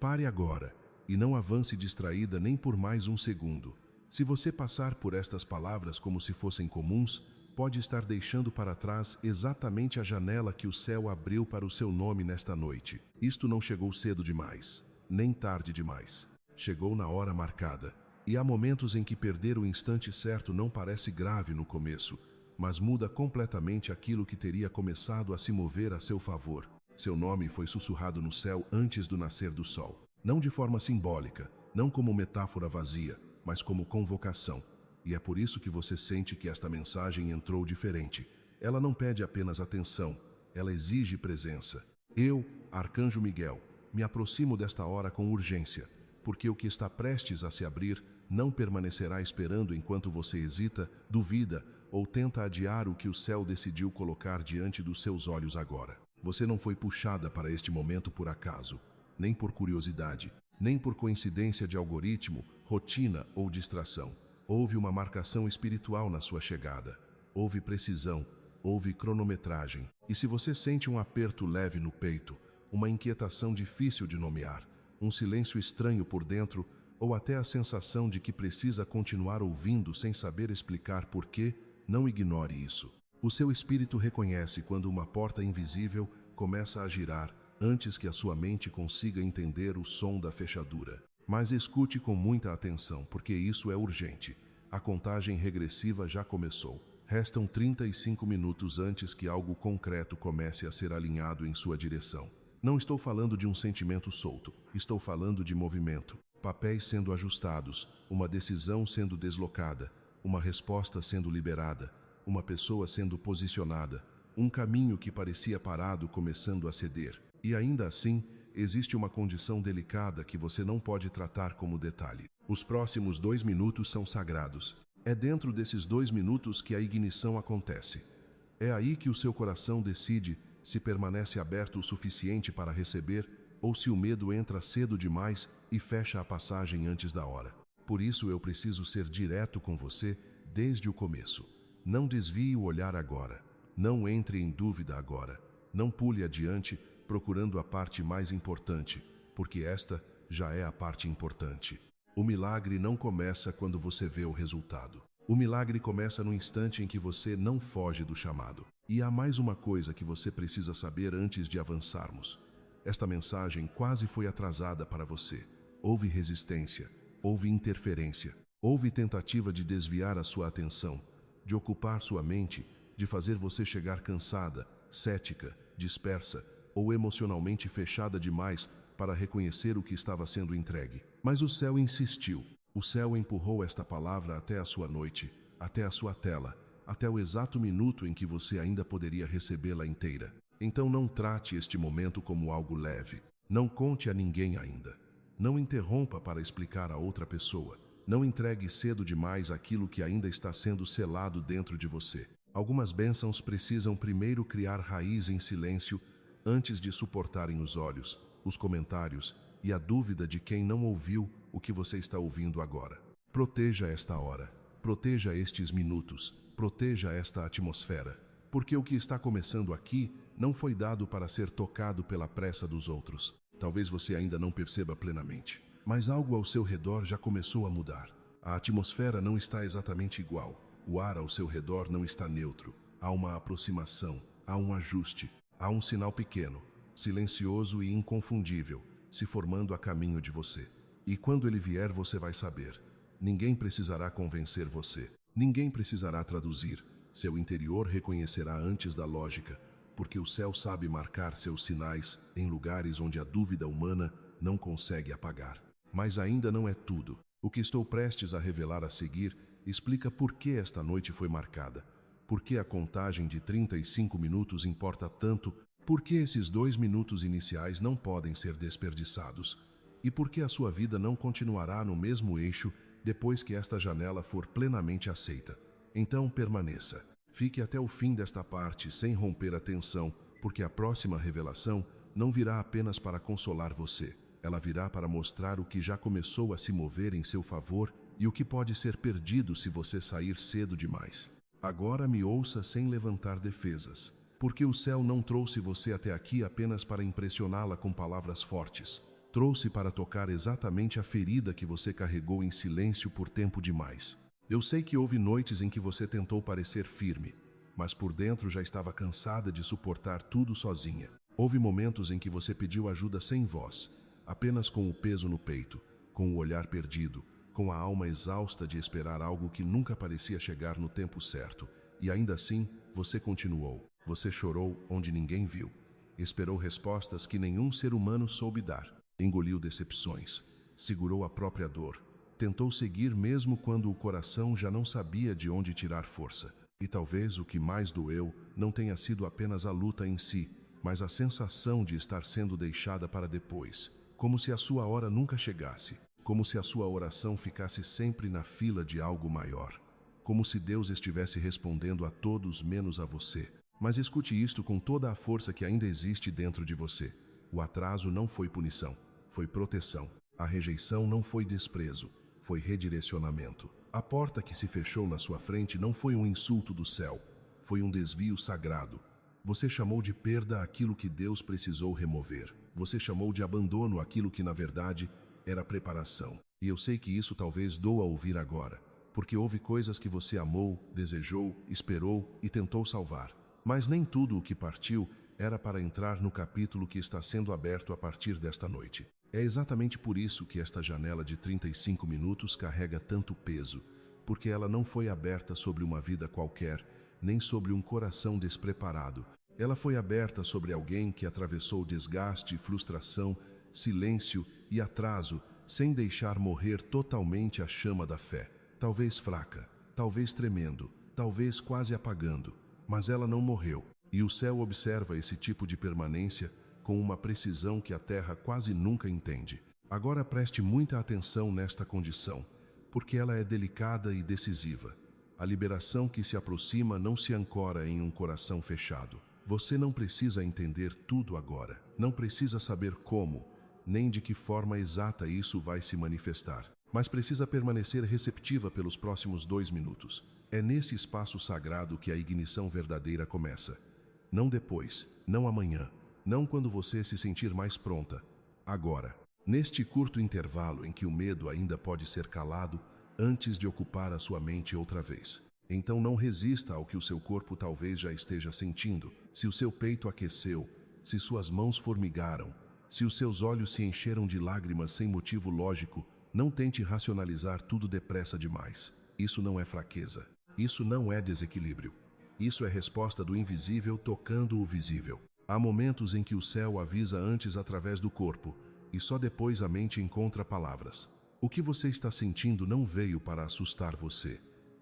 Pare agora e não avance distraída nem por mais um segundo. Se você passar por estas palavras como se fossem comuns, pode estar deixando para trás exatamente a janela que o céu abriu para o seu nome nesta noite. Isto não chegou cedo demais, nem tarde demais. Chegou na hora marcada. E há momentos em que perder o instante certo não parece grave no começo, mas muda completamente aquilo que teria começado a se mover a seu favor. Seu nome foi sussurrado no céu antes do nascer do sol. Não de forma simbólica, não como metáfora vazia, mas como convocação. E é por isso que você sente que esta mensagem entrou diferente. Ela não pede apenas atenção, ela exige presença. Eu, Arcanjo Miguel, me aproximo desta hora com urgência, porque o que está prestes a se abrir não permanecerá esperando enquanto você hesita, duvida ou tenta adiar o que o céu decidiu colocar diante dos seus olhos agora. Você não foi puxada para este momento por acaso, nem por curiosidade, nem por coincidência de algoritmo, rotina ou distração. Houve uma marcação espiritual na sua chegada. Houve precisão, houve cronometragem. E se você sente um aperto leve no peito, uma inquietação difícil de nomear, um silêncio estranho por dentro, ou até a sensação de que precisa continuar ouvindo sem saber explicar por quê, não ignore isso. O seu espírito reconhece quando uma porta invisível começa a girar antes que a sua mente consiga entender o som da fechadura. Mas escute com muita atenção, porque isso é urgente. A contagem regressiva já começou. Restam 35 minutos antes que algo concreto comece a ser alinhado em sua direção. Não estou falando de um sentimento solto, estou falando de movimento. Papéis sendo ajustados, uma decisão sendo deslocada, uma resposta sendo liberada, uma pessoa sendo posicionada, um caminho que parecia parado começando a ceder. E ainda assim, existe uma condição delicada que você não pode tratar como detalhe. Os próximos 2 minutos são sagrados. É dentro desses 2 minutos que a ignição acontece. É aí que o seu coração decide se permanece aberto o suficiente para receber ou se o medo entra cedo demais e fecha a passagem antes da hora. Por isso eu preciso ser direto com você desde o começo. Não desvie o olhar agora. Não entre em dúvida agora. Não pule adiante procurando a parte mais importante, porque esta já é a parte importante. O milagre não começa quando você vê o resultado. O milagre começa no instante em que você não foge do chamado. E há mais uma coisa que você precisa saber antes de avançarmos. Esta mensagem quase foi atrasada para você. Houve resistência, houve interferência, houve tentativa de desviar a sua atenção, de ocupar sua mente, de fazer você chegar cansada, cética, dispersa ou emocionalmente fechada demais para reconhecer o que estava sendo entregue. Mas o céu insistiu. O céu empurrou esta palavra até a sua noite, até a sua tela, até o exato minuto em que você ainda poderia recebê-la inteira. Então não trate este momento como algo leve. Não conte a ninguém ainda. Não interrompa para explicar a outra pessoa. Não entregue cedo demais aquilo que ainda está sendo selado dentro de você. Algumas bênçãos precisam primeiro criar raiz em silêncio antes de suportarem os olhos, os comentários e a dúvida de quem não ouviu o que você está ouvindo agora. Proteja esta hora, proteja estes minutos, proteja esta atmosfera, porque o que está começando aqui não foi dado para ser tocado pela pressa dos outros. Talvez você ainda não perceba plenamente, mas algo ao seu redor já começou a mudar. A atmosfera não está exatamente igual, o ar ao seu redor não está neutro. Há uma aproximação, há um ajuste, há um sinal pequeno, silencioso e inconfundível, se formando a caminho de você. E quando ele vier, você vai saber. Ninguém precisará convencer você. Ninguém precisará traduzir. Seu interior reconhecerá antes da lógica, porque o céu sabe marcar seus sinais em lugares onde a dúvida humana não consegue apagar. Mas ainda não é tudo. O que estou prestes a revelar a seguir explica por que esta noite foi marcada. Por que a contagem de 35 minutos importa tanto? Por que esses 2 minutos iniciais não podem ser desperdiçados? E por que a sua vida não continuará no mesmo eixo depois que esta janela for plenamente aceita? Então permaneça. Fique até o fim desta parte sem romper a tensão, porque a próxima revelação não virá apenas para consolar você. Ela virá para mostrar o que já começou a se mover em seu favor e o que pode ser perdido se você sair cedo demais. Agora me ouça sem levantar defesas, porque o céu não trouxe você até aqui apenas para impressioná-la com palavras fortes. Trouxe para tocar exatamente a ferida que você carregou em silêncio por tempo demais. Eu sei que houve noites em que você tentou parecer firme, mas por dentro já estava cansada de suportar tudo sozinha. Houve momentos em que você pediu ajuda sem voz, apenas com o peso no peito, com o olhar perdido, com a alma exausta de esperar algo que nunca parecia chegar no tempo certo. E ainda assim, você continuou. Você chorou onde ninguém viu. Esperou respostas que nenhum ser humano soube dar. Engoliu decepções. Segurou a própria dor. Tentou seguir mesmo quando o coração já não sabia de onde tirar força. E talvez o que mais doeu não tenha sido apenas a luta em si, mas a sensação de estar sendo deixada para depois, como se a sua hora nunca chegasse, como se a sua oração ficasse sempre na fila de algo maior, como se Deus estivesse respondendo a todos menos a você. Mas escute isto com toda a força que ainda existe dentro de você. O atraso não foi punição, foi proteção. A rejeição não foi desprezo, foi redirecionamento. A porta que se fechou na sua frente não foi um insulto do céu, foi um desvio sagrado. Você chamou de perda aquilo que Deus precisou remover. Você chamou de abandono aquilo que, na verdade, era preparação. E eu sei que isso talvez doa ouvir agora, porque houve coisas que você amou, desejou, esperou e tentou salvar. Mas nem tudo o que partiu era para entrar no capítulo que está sendo aberto a partir desta noite. É exatamente por isso que esta janela de 35 minutos carrega tanto peso, porque ela não foi aberta sobre uma vida qualquer, nem sobre um coração despreparado. Ela foi aberta sobre alguém que atravessou desgaste, frustração, silêncio e atraso, sem deixar morrer totalmente a chama da fé. Talvez fraca, talvez tremendo, talvez quase apagando, mas ela não morreu. E o céu observa esse tipo de permanência com uma precisão que a terra quase nunca entende. Agora preste muita atenção nesta condição, porque ela é delicada e decisiva. A liberação que se aproxima não se ancora em um coração fechado. Você não precisa entender tudo agora. Não precisa saber como, nem de que forma exata isso vai se manifestar. Mas precisa permanecer receptiva pelos próximos 2 minutos. É nesse espaço sagrado que a ignição verdadeira começa. Não depois, não amanhã, não quando você se sentir mais pronta. Agora, neste curto intervalo em que o medo ainda pode ser calado, antes de ocupar a sua mente outra vez. Então não resista ao que o seu corpo talvez já esteja sentindo. Se o seu peito aqueceu, se suas mãos formigaram, se os seus olhos se encheram de lágrimas sem motivo lógico, não tente racionalizar tudo depressa demais. Isso não é fraqueza. Isso não é desequilíbrio. Isso é resposta do invisível tocando o visível. Há momentos em que o céu avisa antes através do corpo, e só depois a mente encontra palavras. O que você está sentindo não veio para assustar você.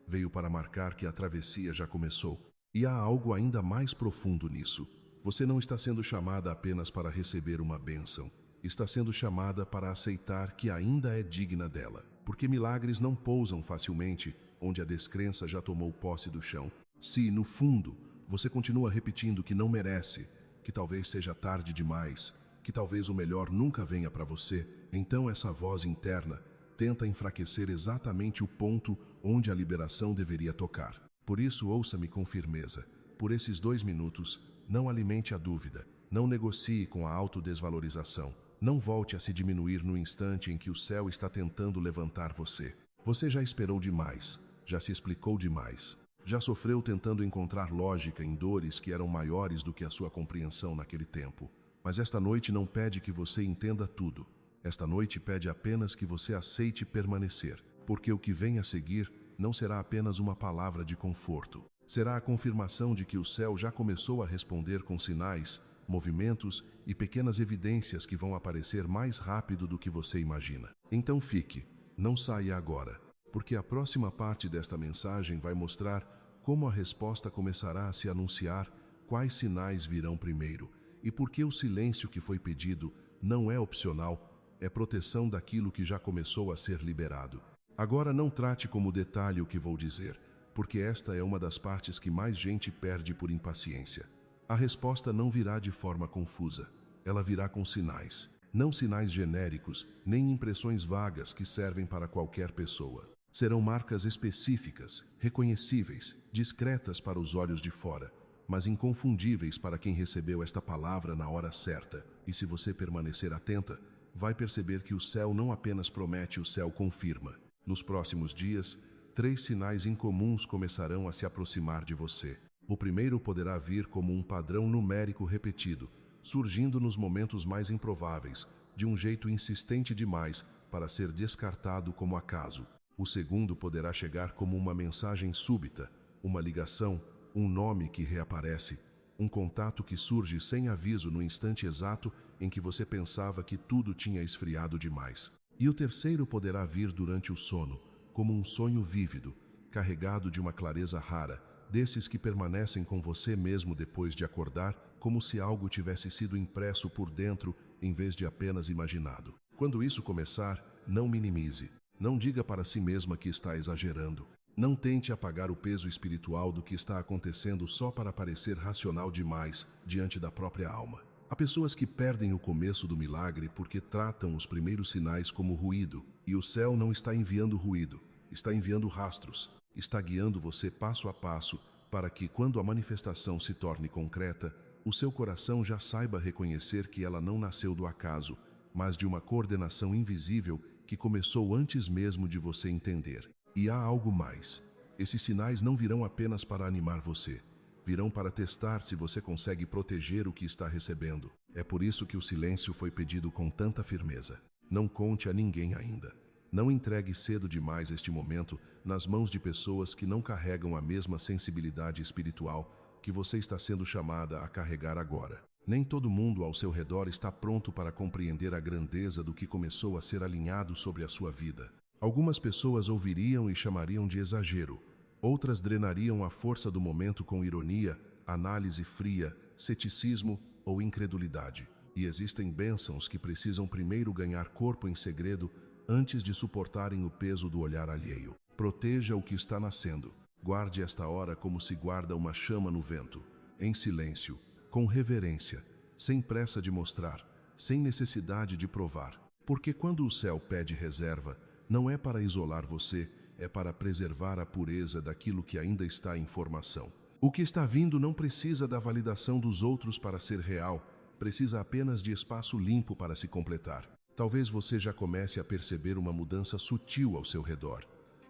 Veio para marcar que a travessia já começou. E há algo ainda mais profundo nisso. Você não está sendo chamada apenas para receber uma bênção. Está sendo chamada para aceitar que ainda é digna dela. Porque milagres não pousam facilmente onde a descrença já tomou posse do chão. Se, no fundo, você continua repetindo que não merece, que talvez seja tarde demais, que talvez o melhor nunca venha para você, então essa voz interna tenta enfraquecer exatamente o ponto onde a liberação deveria tocar. Por isso, ouça-me com firmeza. Por esses 2 minutos, não alimente a dúvida, não negocie com a autodesvalorização, não volte a se diminuir no instante em que o céu está tentando levantar você. Você já esperou demais, já se explicou demais. Já sofreu tentando encontrar lógica em dores que eram maiores do que a sua compreensão naquele tempo. Mas esta noite não pede que você entenda tudo. Esta noite pede apenas que você aceite permanecer, porque o que vem a seguir não será apenas uma palavra de conforto. Será a confirmação de que o céu já começou a responder com sinais, movimentos e pequenas evidências que vão aparecer mais rápido do que você imagina. Então fique, não saia agora, porque a próxima parte desta mensagem vai mostrar como a resposta começará a se anunciar, quais sinais virão primeiro, e por que o silêncio que foi pedido não é opcional, é proteção daquilo que já começou a ser liberado. Agora não trate como detalhe o que vou dizer, porque esta é uma das partes que mais gente perde por impaciência. A resposta não virá de forma confusa, ela virá com sinais. Não sinais genéricos, nem impressões vagas que servem para qualquer pessoa. Serão marcas específicas, reconhecíveis, discretas para os olhos de fora, mas inconfundíveis para quem recebeu esta palavra na hora certa. E se você permanecer atenta, vai perceber que o céu não apenas promete, o céu confirma. Nos próximos dias, 3 sinais incomuns começarão a se aproximar de você. O primeiro poderá vir como um padrão numérico repetido, surgindo nos momentos mais improváveis, de um jeito insistente demais para ser descartado como acaso. O segundo poderá chegar como uma mensagem súbita, uma ligação, um nome que reaparece, um contato que surge sem aviso no instante exato em que você pensava que tudo tinha esfriado demais. E o terceiro poderá vir durante o sono, como um sonho vívido, carregado de uma clareza rara, desses que permanecem com você mesmo depois de acordar, como se algo tivesse sido impresso por dentro em vez de apenas imaginado. Quando isso começar, não minimize. Não diga para si mesma que está exagerando. Não tente apagar o peso espiritual do que está acontecendo só para parecer racional demais diante da própria alma. Há pessoas que perdem o começo do milagre porque tratam os primeiros sinais como ruído, e o céu não está enviando ruído, está enviando rastros, está guiando você passo a passo para que, quando a manifestação se torne concreta, o seu coração já saiba reconhecer que ela não nasceu do acaso, mas de uma coordenação invisível que começou antes mesmo de você entender. E há algo mais. Esses sinais não virão apenas para animar você. Virão para testar se você consegue proteger o que está recebendo. É por isso que o silêncio foi pedido com tanta firmeza. Não conte a ninguém ainda. Não entregue cedo demais este momento nas mãos de pessoas que não carregam a mesma sensibilidade espiritual que você está sendo chamada a carregar agora. Nem todo mundo ao seu redor está pronto para compreender a grandeza do que começou a ser alinhado sobre a sua vida. Algumas pessoas ouviriam e chamariam de exagero. Outras drenariam a força do momento com ironia, análise fria, ceticismo ou incredulidade. E existem bênçãos que precisam primeiro ganhar corpo em segredo antes de suportarem o peso do olhar alheio. Proteja o que está nascendo. Guarde esta hora como se guarda uma chama no vento, em silêncio, com reverência, sem pressa de mostrar, sem necessidade de provar. Porque quando o céu pede reserva, não é para isolar você, é para preservar a pureza daquilo que ainda está em formação. O que está vindo não precisa da validação dos outros para ser real, precisa apenas de espaço limpo para se completar. Talvez você já comece a perceber uma mudança sutil ao seu redor,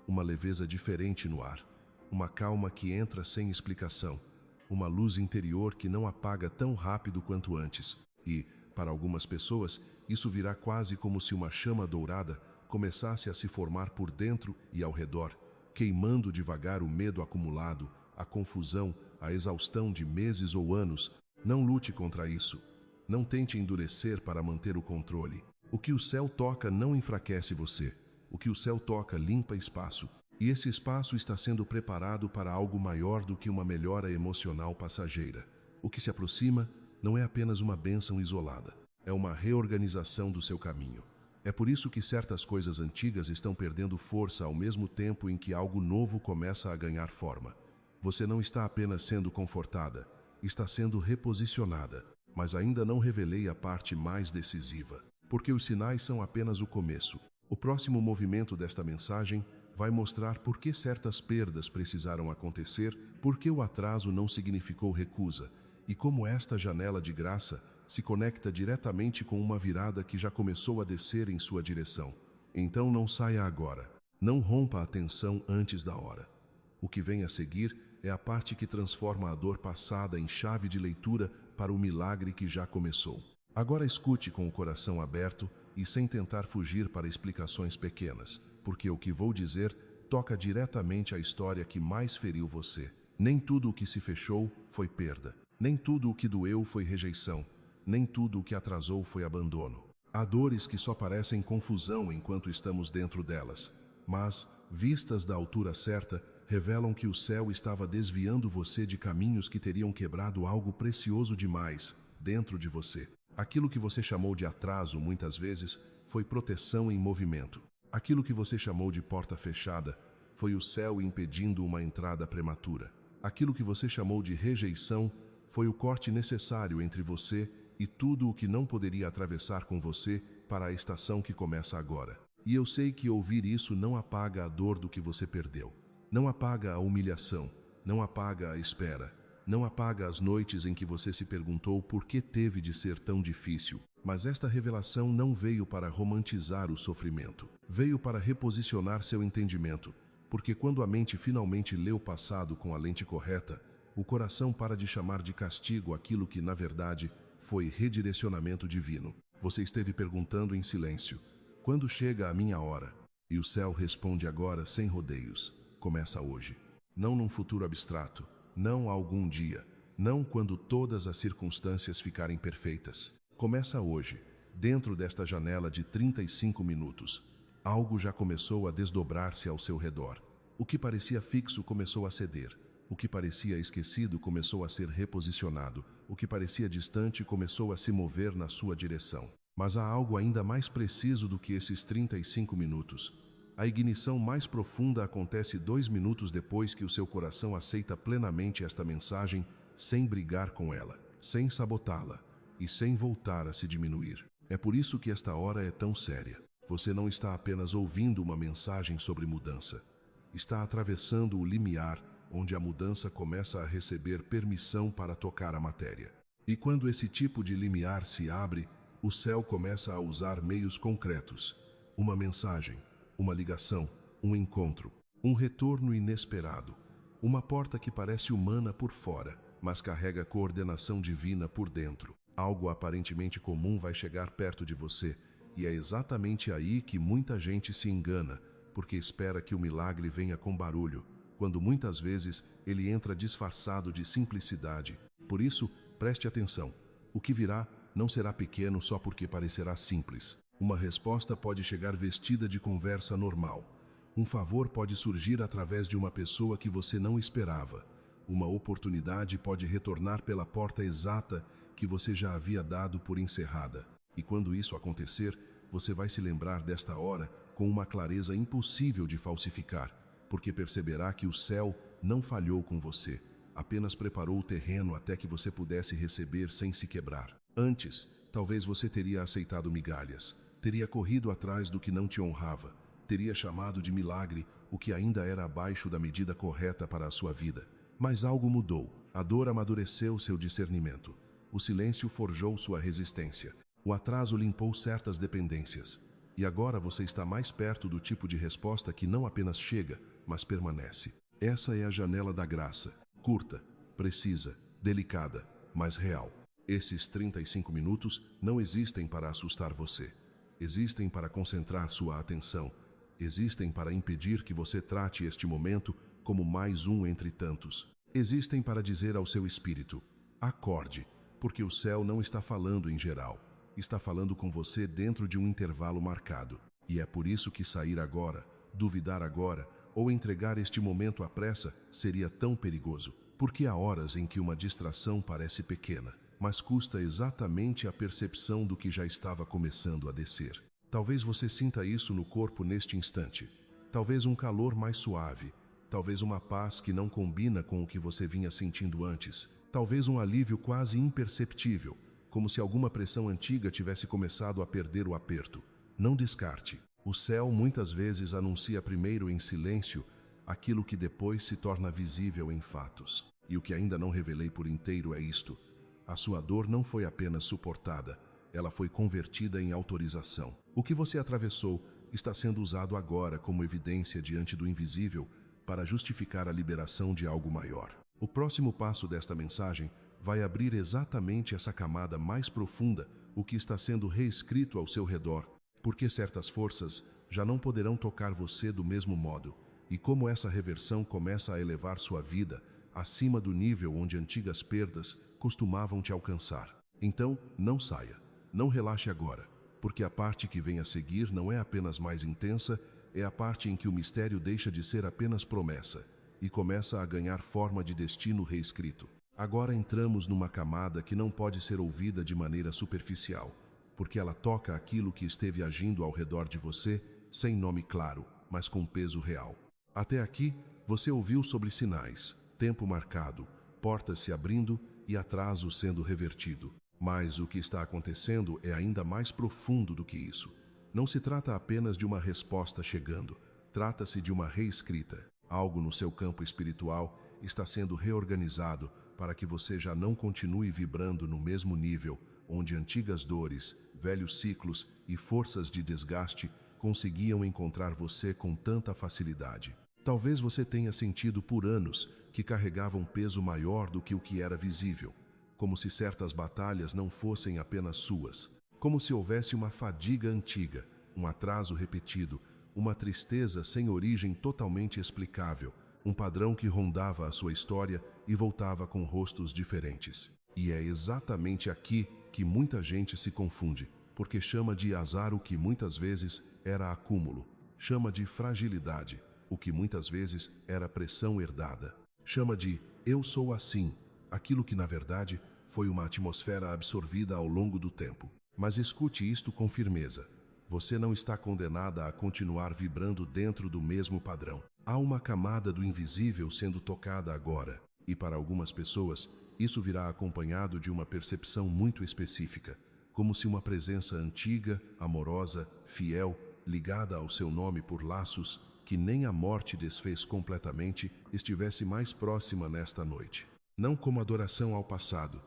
uma leveza diferente no ar, uma calma que entra sem explicação, uma luz interior que não apaga tão rápido quanto antes. E, para algumas pessoas, isso virá quase como se uma chama dourada começasse a se formar por dentro e ao redor, queimando devagar o medo acumulado, a confusão, a exaustão de meses ou anos. Não lute contra isso. Não tente endurecer para manter o controle. O que o céu toca não enfraquece você. O que o céu toca limpa espaço. E esse espaço está sendo preparado para algo maior do que uma melhora emocional passageira. O que se aproxima não é apenas uma bênção isolada. É uma reorganização do seu caminho. É por isso que certas coisas antigas estão perdendo força ao mesmo tempo em que algo novo começa a ganhar forma. Você não está apenas sendo confortada, está sendo reposicionada. Mas ainda não revelei a parte mais decisiva, porque os sinais são apenas o começo. O próximo movimento desta mensagem vai mostrar por que certas perdas precisaram acontecer, por que o atraso não significou recusa, e como esta janela de graça se conecta diretamente com uma virada que já começou a descer em sua direção. Então não saia agora. Não rompa a tensão antes da hora. O que vem a seguir é a parte que transforma a dor passada em chave de leitura para o milagre que já começou. Agora escute com o coração aberto e sem tentar fugir para explicações pequenas, porque o que vou dizer toca diretamente a história que mais feriu você. Nem tudo o que se fechou foi perda. Nem tudo o que doeu foi rejeição. Nem tudo o que atrasou foi abandono. Há dores que só parecem confusão enquanto estamos dentro delas, mas, vistas da altura certa, revelam que o céu estava desviando você de caminhos que teriam quebrado algo precioso demais dentro de você. Aquilo que você chamou de atraso, muitas vezes, foi proteção em movimento. Aquilo que você chamou de porta fechada foi o céu impedindo uma entrada prematura. Aquilo que você chamou de rejeição foi o corte necessário entre você e tudo o que não poderia atravessar com você para a estação que começa agora. E eu sei que ouvir isso não apaga a dor do que você perdeu. Não apaga a humilhação, não apaga a espera, Não apaga as noites em que você se perguntou por que teve de ser tão difícil. Mas esta revelação não veio para romantizar o sofrimento. Veio para reposicionar seu entendimento. Porque quando a mente finalmente lê o passado com a lente correta, o coração para de chamar de castigo aquilo que, na verdade, foi redirecionamento divino. Você esteve perguntando em silêncio: quando chega a minha hora? E o céu responde agora sem rodeios: começa hoje. Não num futuro abstrato, não algum dia, não quando todas as circunstâncias ficarem perfeitas. Começa hoje, dentro desta janela de 35 minutos. Algo já começou a desdobrar-se ao seu redor. O que parecia fixo começou a ceder. O que parecia esquecido começou a ser reposicionado. O que parecia distante começou a se mover na sua direção. Mas há algo ainda mais preciso do que esses 35 minutos. A ignição mais profunda acontece 2 minutos depois que o seu coração aceita plenamente esta mensagem, sem brigar com ela, sem sabotá-la e sem voltar a se diminuir. É por isso que esta hora é tão séria. Você não está apenas ouvindo uma mensagem sobre mudança. Está atravessando o limiar onde a mudança começa a receber permissão para tocar a matéria. E quando esse tipo de limiar se abre, o céu começa a usar meios concretos. Uma mensagem, uma ligação, um encontro, um retorno inesperado. Uma porta que parece humana por fora, mas carrega coordenação divina por dentro. Algo aparentemente comum vai chegar perto de você, e é exatamente aí que muita gente se engana, porque espera que o milagre venha com barulho, quando muitas vezes ele entra disfarçado de simplicidade. Por isso, preste atenção. O que virá não será pequeno só porque parecerá simples. Uma resposta pode chegar vestida de conversa normal. Um favor pode surgir através de uma pessoa que você não esperava. Uma oportunidade pode retornar pela porta exata que você já havia dado por encerrada. E quando isso acontecer, você vai se lembrar desta hora com uma clareza impossível de falsificar, porque perceberá que o céu não falhou com você, apenas preparou o terreno até que você pudesse receber sem se quebrar. Antes, talvez você teria aceitado migalhas, teria corrido atrás do que não te honrava, teria chamado de milagre o que ainda era abaixo da medida correta para a sua vida. Mas algo mudou, a dor amadureceu seu discernimento, o silêncio forjou sua resistência, o atraso limpou certas dependências. E agora você está mais perto do tipo de resposta que não apenas chega, mas permanece. Essa é a janela da graça, curta, precisa, delicada, mas real. Esses 35 minutos não existem para assustar você. Existem para concentrar sua atenção. Existem para impedir que você trate este momento como mais um entre tantos. Existem para dizer ao seu espírito: acorde, porque o céu não está falando em geral. Está falando com você dentro de um intervalo marcado. E é por isso que sair agora, duvidar agora, ou entregar este momento à pressa seria tão perigoso. Porque há horas em que uma distração parece pequena, mas custa exatamente a percepção do que já estava começando a descer. Talvez você sinta isso no corpo neste instante. Talvez um calor mais suave. Talvez uma paz que não combina com o que você vinha sentindo antes. Talvez um alívio quase imperceptível, como se alguma pressão antiga tivesse começado a perder o aperto. Não descarte. O céu muitas vezes anuncia primeiro em silêncio aquilo que depois se torna visível em fatos. E o que ainda não revelei por inteiro é isto: a sua dor não foi apenas suportada, ela foi convertida em autorização. O que você atravessou está sendo usado agora como evidência diante do invisível para justificar a liberação de algo maior. O próximo passo desta mensagem vai abrir exatamente essa camada mais profunda, o que está sendo reescrito ao seu redor, porque certas forças já não poderão tocar você do mesmo modo, e como essa reversão começa a elevar sua vida acima do nível onde antigas perdas costumavam te alcançar. Então, não saia, não relaxe agora, porque a parte que vem a seguir não é apenas mais intensa, é a parte em que o mistério deixa de ser apenas promessa e começa a ganhar forma de destino reescrito. Agora entramos numa camada que não pode ser ouvida de maneira superficial, porque ela toca aquilo que esteve agindo ao redor de você, sem nome claro, mas com peso real. Até aqui, você ouviu sobre sinais, tempo marcado, portas se abrindo e atraso sendo revertido. Mas o que está acontecendo é ainda mais profundo do que isso. Não se trata apenas de uma resposta chegando, trata-se de uma reescrita. Algo no seu campo espiritual está sendo reorganizado para que você já não continue vibrando no mesmo nível onde antigas dores, velhos ciclos e forças de desgaste conseguiam encontrar você com tanta facilidade. Talvez você tenha sentido por anos que carregava um peso maior do que o que era visível, como se certas batalhas não fossem apenas suas, como se houvesse uma fadiga antiga, um atraso repetido, uma tristeza sem origem totalmente explicável, um padrão que rondava a sua história e voltava com rostos diferentes. E é exatamente aqui que muita gente se confunde, porque chama de azar o que muitas vezes era acúmulo, chama de fragilidade o que muitas vezes era pressão herdada, chama de eu sou assim, aquilo que na verdade foi uma atmosfera absorvida ao longo do tempo. Mas escute isto com firmeza. Você não está condenada a continuar vibrando dentro do mesmo padrão. Há uma camada do invisível sendo tocada agora, e para algumas pessoas, isso virá acompanhado de uma percepção muito específica, como se uma presença antiga, amorosa, fiel, ligada ao seu nome por laços que nem a morte desfez completamente, estivesse mais próxima nesta noite. Não como adoração ao passado,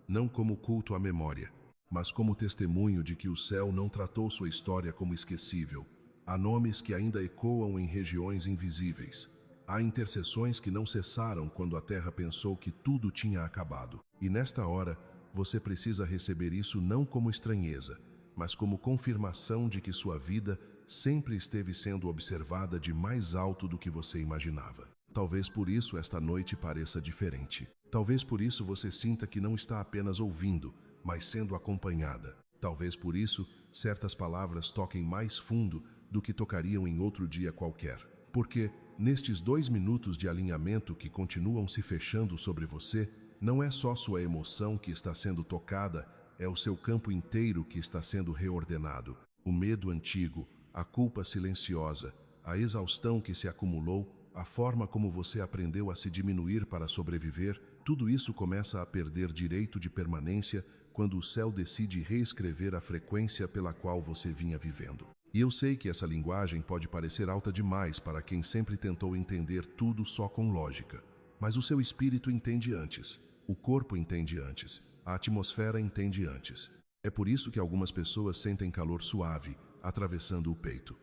não como culto à memória, mas como testemunho de que o céu não tratou sua história como esquecível. Há nomes que ainda ecoam em regiões invisíveis. Há intercessões que não cessaram quando a terra pensou que tudo tinha acabado. E nesta hora, você precisa receber isso não como estranheza, mas como confirmação de que sua vida sempre esteve sendo observada de mais alto do que você imaginava. Talvez por isso esta noite pareça diferente. Talvez por isso você sinta que não está apenas ouvindo, mas sendo acompanhada. Talvez por isso certas palavras toquem mais fundo do que tocariam em outro dia qualquer. Porque, nestes 2 minutos de alinhamento que continuam se fechando sobre você, não é só sua emoção que está sendo tocada, é o seu campo inteiro que está sendo reordenado. O medo antigo, a culpa silenciosa, a exaustão que se acumulou, a forma como você aprendeu a se diminuir para sobreviver, tudo isso começa a perder direito de permanência quando o céu decide reescrever a frequência pela qual você vinha vivendo. E eu sei que essa linguagem pode parecer alta demais para quem sempre tentou entender tudo só com lógica. Mas o seu espírito entende antes, o corpo entende antes, a atmosfera entende antes. É por isso que algumas pessoas sentem calor suave, atravessando o peito.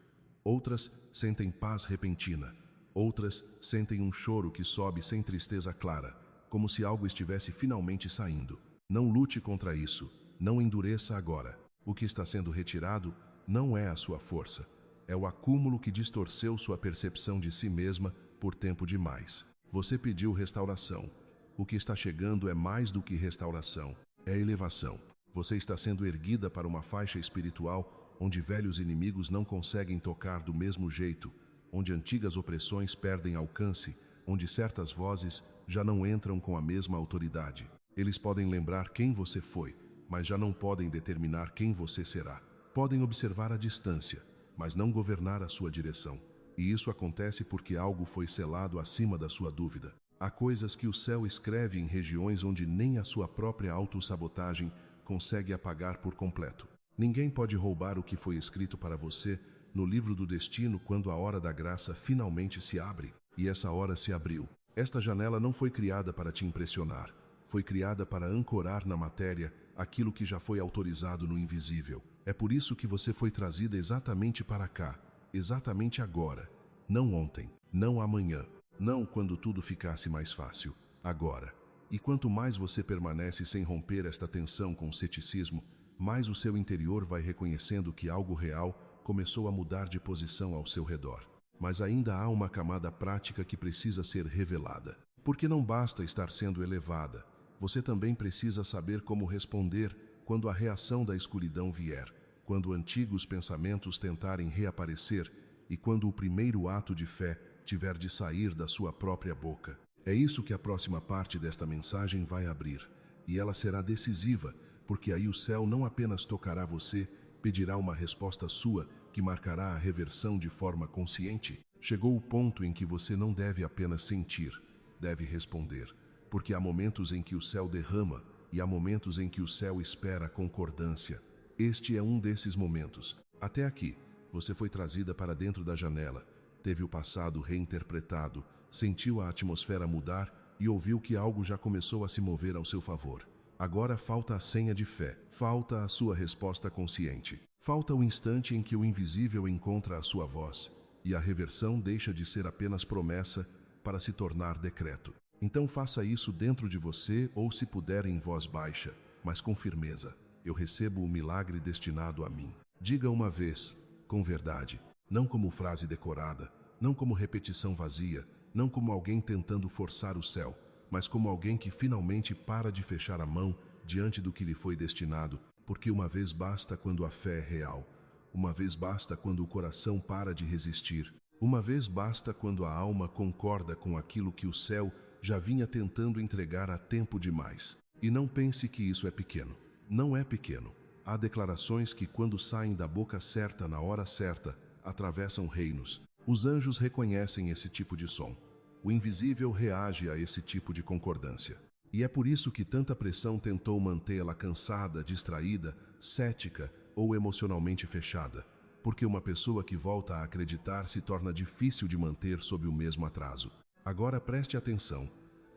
Outras sentem paz repentina. Outras sentem um choro que sobe sem tristeza clara, como se algo estivesse finalmente saindo. Não lute contra isso, não endureça agora. O que está sendo retirado não é a sua força, é o acúmulo que distorceu sua percepção de si mesma por tempo demais. Você pediu restauração. O que está chegando é mais do que restauração, é elevação. Você está sendo erguida para uma faixa espiritual onde velhos inimigos não conseguem tocar do mesmo jeito, onde antigas opressões perdem alcance, onde certas vozes já não entram com a mesma autoridade. Eles podem lembrar quem você foi, mas já não podem determinar quem você será. Podem observar a distância, mas não governar a sua direção. E isso acontece porque algo foi selado acima da sua dúvida. Há coisas que o céu escreve em regiões onde nem a sua própria autossabotagem consegue apagar por completo. Ninguém pode roubar o que foi escrito para você no livro do destino quando a hora da graça finalmente se abre. E essa hora se abriu. Esta janela não foi criada para te impressionar. Foi criada para ancorar na matéria aquilo que já foi autorizado no invisível. É por isso que você foi trazida exatamente para cá, exatamente agora. Não ontem, não amanhã, não quando tudo ficasse mais fácil. Agora. E quanto mais você permanece sem romper esta tensão com o ceticismo, mais o seu interior vai reconhecendo que algo real começou a mudar de posição ao seu redor. Mas ainda há uma camada prática que precisa ser revelada. Porque não basta estar sendo elevada, você também precisa saber como responder quando a reação da escuridão vier, quando antigos pensamentos tentarem reaparecer e quando o primeiro ato de fé tiver de sair da sua própria boca. É isso que a próxima parte desta mensagem vai abrir, e ela será decisiva, porque aí o céu não apenas tocará você, pedirá uma resposta sua que marcará a reversão de forma consciente. Chegou o ponto em que você não deve apenas sentir, deve responder, porque há momentos em que o céu derrama e há momentos em que o céu espera a concordância. Este é um desses momentos. Até aqui, você foi trazida para dentro da janela, teve o passado reinterpretado, sentiu a atmosfera mudar e ouviu que algo já começou a se mover ao seu favor. Agora falta a senha de fé, falta a sua resposta consciente. Falta o instante em que o invisível encontra a sua voz, e a reversão deixa de ser apenas promessa para se tornar decreto. Então faça isso dentro de você ou, se puder, em voz baixa, mas com firmeza. Eu recebo o milagre destinado a mim. Diga uma vez, com verdade, não como frase decorada, não como repetição vazia, não como alguém tentando forçar o céu, mas como alguém que finalmente para de fechar a mão diante do que lhe foi destinado, porque uma vez basta quando a fé é real, uma vez basta quando o coração para de resistir, uma vez basta quando a alma concorda com aquilo que o céu já vinha tentando entregar há tempo demais. E não pense que isso é pequeno. Não é pequeno. Há declarações que, quando saem da boca certa na hora certa, atravessam reinos. Os anjos reconhecem esse tipo de som. O invisível reage a esse tipo de concordância. E é por isso que tanta pressão tentou mantê-la cansada, distraída, cética ou emocionalmente fechada. Porque uma pessoa que volta a acreditar se torna difícil de manter sob o mesmo atraso. Agora preste atenção,